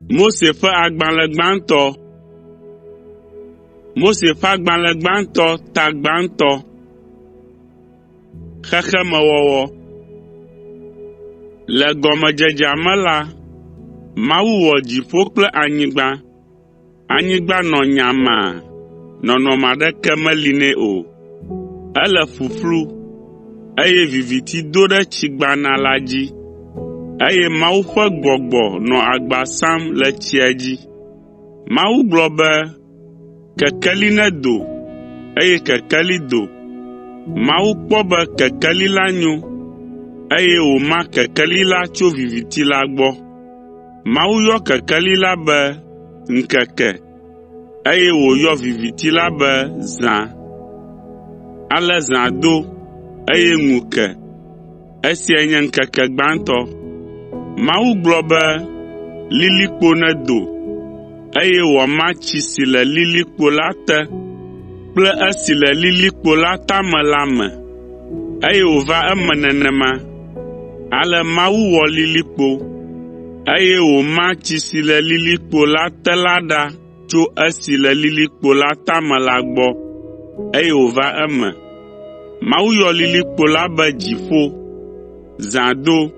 Mose ƒe agbalẽ gbãtɔ. Mose ƒe agbalẽ gbãtɔ ta gbãtɔ. Xexemewɔwɔ. Le gɔmedzedzea me la, Mawu wɔ dziƒo kple anyigba. Anyigba nɔ nyamaa, nɔnɔme aɖeke meli nɛ o. Ele ƒuƒlu, eye viviti do ɖe tsigbana la dzi, eye Mawu ƒe gbɔgbɔ nɔ agba sam le tsia dzi. Mawu gblɔ be, kekeli nedo, eye kekeli do. Mawu kpɔ be kekeli la nyo, eye wòma kekeli la tso viviti la gbɔ. Mawu yɔ kekeli la be ŋkeke, eye wòyɔ viviti la be zã. Ale zã do, eye ŋu ke. Esiae nye ŋkeke gbãtɔ. Mawu gblɔ be lilikpo nedo, eye wòama tsi si le lilikpo la te kple esi le lilikpo la tame la me, eye wòva eme nenema. Ale Mawu wɔ lilikpo, eye wòma tsi si le lilikpo la te la ɖa tso esi le lilikpo la tame la gbɔ, eye wòva eme. Mawu yɔ lilikpo la be dziƒo, zã do,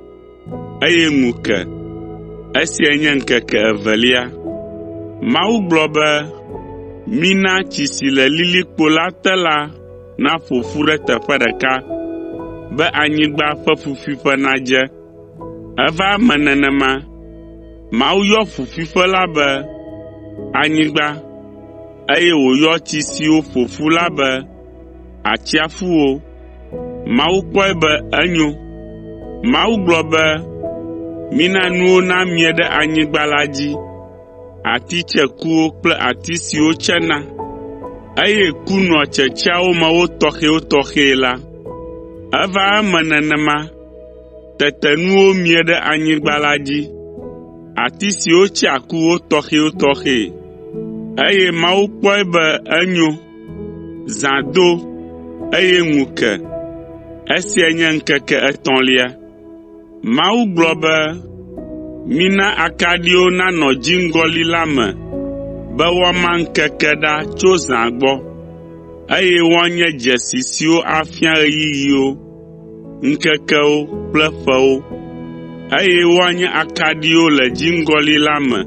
eye ŋu ke. Esiae nye ŋkeke evelia. Mawu gblɔ be, mina tsi si le lilikpo la te la naƒo ƒu ɖe teƒe ɖeka, be anyigba ƒe ƒuƒuiƒe nadze. Eva eme nenema. Mawu yɔ ƒuƒuiƒe la be anyigba, eye wòyɔ tsi siwo ƒo ƒu la be atsiaƒuwo. Mawu kpɔe be enyo. Mawu gblɔ be, mina nuwo namie ɖe anyigba la dzi, atitsekuwo kple ati siwo tsena, eye ku nɔ tsetseawo me wotɔxɛwotɔxɛe la. Eva eme nenema. Tete nuwo mie ɖe anyigba la dzi, ati siwo tsea ku wotɔxɛwotɔxɛe, eye Mawu kpɔe be enyo. Zã do, eye ŋu ke. Esia nye ŋkeke etɔ̃lia. Mawu gblɔ be, mina akaɖiwo nanɔ dziŋgɔli la me, be woama ŋkeke ɖa tso zã gbɔ, eye woanye dzesi siwo afia ɣeyiɣiwo, ŋkekewo kple ƒewo, eye woanye akaɖiwo le dziŋgɔli la me,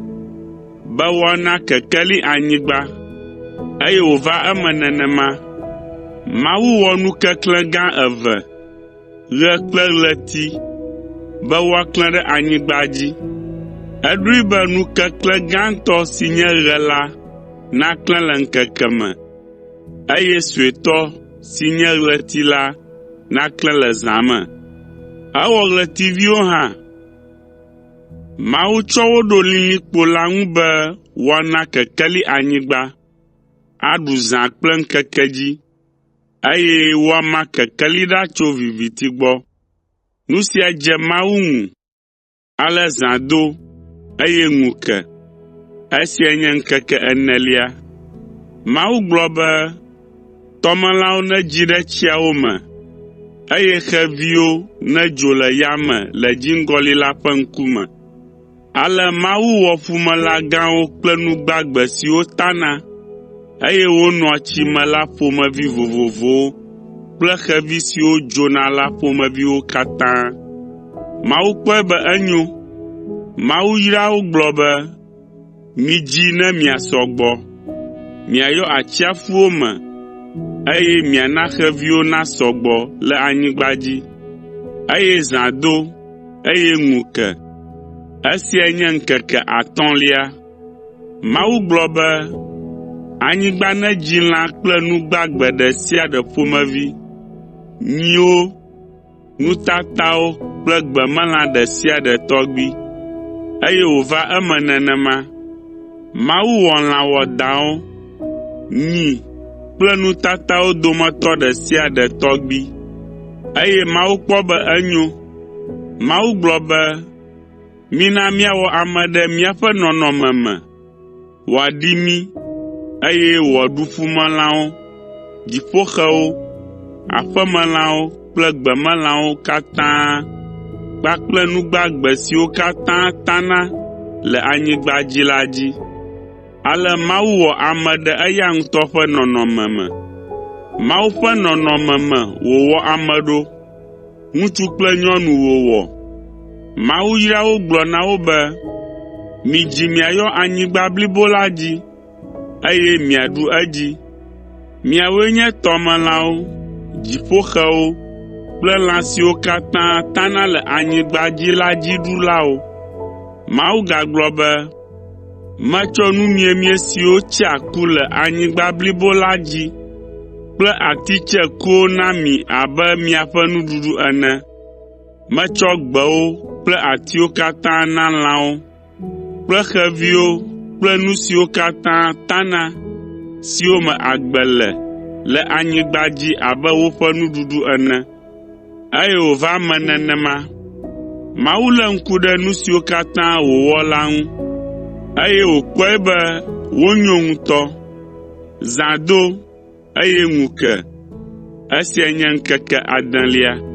be woana kekeli anyigba, eye wòva eme nenema. Mawu wɔ nukeklẽ gã eve, ɣe kple ɣleti, be woaklẽ ɖe anyigba dzi. Eɖoe be nukeklẽ gãtɔ si nye ɣe la naklẽ le ŋkeke me, eye suetɔ si nye ɣleti la naklẽ le zã me. Ewɔ ɣletiviwo hã. Mawu tsɔ wo ɖo lilikpo la ŋu be woana kekeli anyigba, aɖu zã kple ŋkeke dzi, eye woama kekeli ɖa tso viviti gbɔ. Nu sia dze Mawu ŋu. Ale zã do, eye ŋu ke. Esia nye ŋkeke enelia. Mawu gblɔ be, tɔmelãwo nedzi ɖe tsiawo me, eye xeviwo nedzo le yame le dziŋgɔli la ƒe ŋkume. Ale Mawu wɔ ƒumela gãwo kple nu gbagbe siwo tana, eye wonɔa tsi me la ƒomevi vovovowo kple xevi siwo dzona la ƒomeviwo katã. Mawu kpɔe be enyo. Mawu yra wo gblɔ be, midzi ne miasɔ gbɔ. Miayɔ atsiaƒuwo me, eye miana xeviwo nasɔ gbɔ le anyigba dzi, eye zã do, eye ŋu ke. Esiae nye ŋkeke atɔ̃lia. Mawu gblɔ be, anyigba nedzi lã kple nu gbagbe ɖe sia ɖe ƒomevi, nyiwo, nutatawo kple gbemelã ɖe sia ɖe tɔgbi, eye wòva eme nenema. Mawu wɔ lã wɔadãwo, nyi kple nutatawo dometɔ ɖe sia ɖe tɔgbi, eye Mawu kpɔ be enyo. Mawu gblɔ be, mina míawɔ ame ɖe míaƒe nɔnɔme me, wòaɖi mí, eye wòaɖu ƒumelãwo, dziƒoxewo, aƒemelãwo kple gbemelãwo katã, kpakple nu gbagbe siwo katã tana le anyigba dzi la dzi. Ale Mawu wɔ ame ɖe eya ŋutɔ ƒe nɔnɔme me. Mawu ƒe nɔnɔme me wòwɔ ame ɖo, ŋutsu kple nyɔnu wòwɔ. Mawu yra wo gblɔ na wo be, midzi miayɔ anyigba blibo la dzi, eye miaɖu edzi. Miawoe nye tɔmelãwo, dziƒoxewo kple lã siwo katã tana le anyigba dzi la dziɖulawo. Mawu gagblɔ be, metsɔ nu miemie siwo tsea ku le anyigba blibo la dzi kple atitsekuwo na mi abe miaƒe nuɖuɖu ene. Metsɔ gbewo kple atiwo katã na lãwo kple xeviwo kple nu siwo katã tana siwo me agbe le anyigba dzi abe woƒe nuɖuɖu ene. Eye wòva eme nenema. Mawu lé ŋku ɖe nu siwo katã wòwɔ la ŋu, eye wòkpɔe be wonyo ŋutɔ. Zã do, eye ŋu ke. Esia nye ŋkeke 8.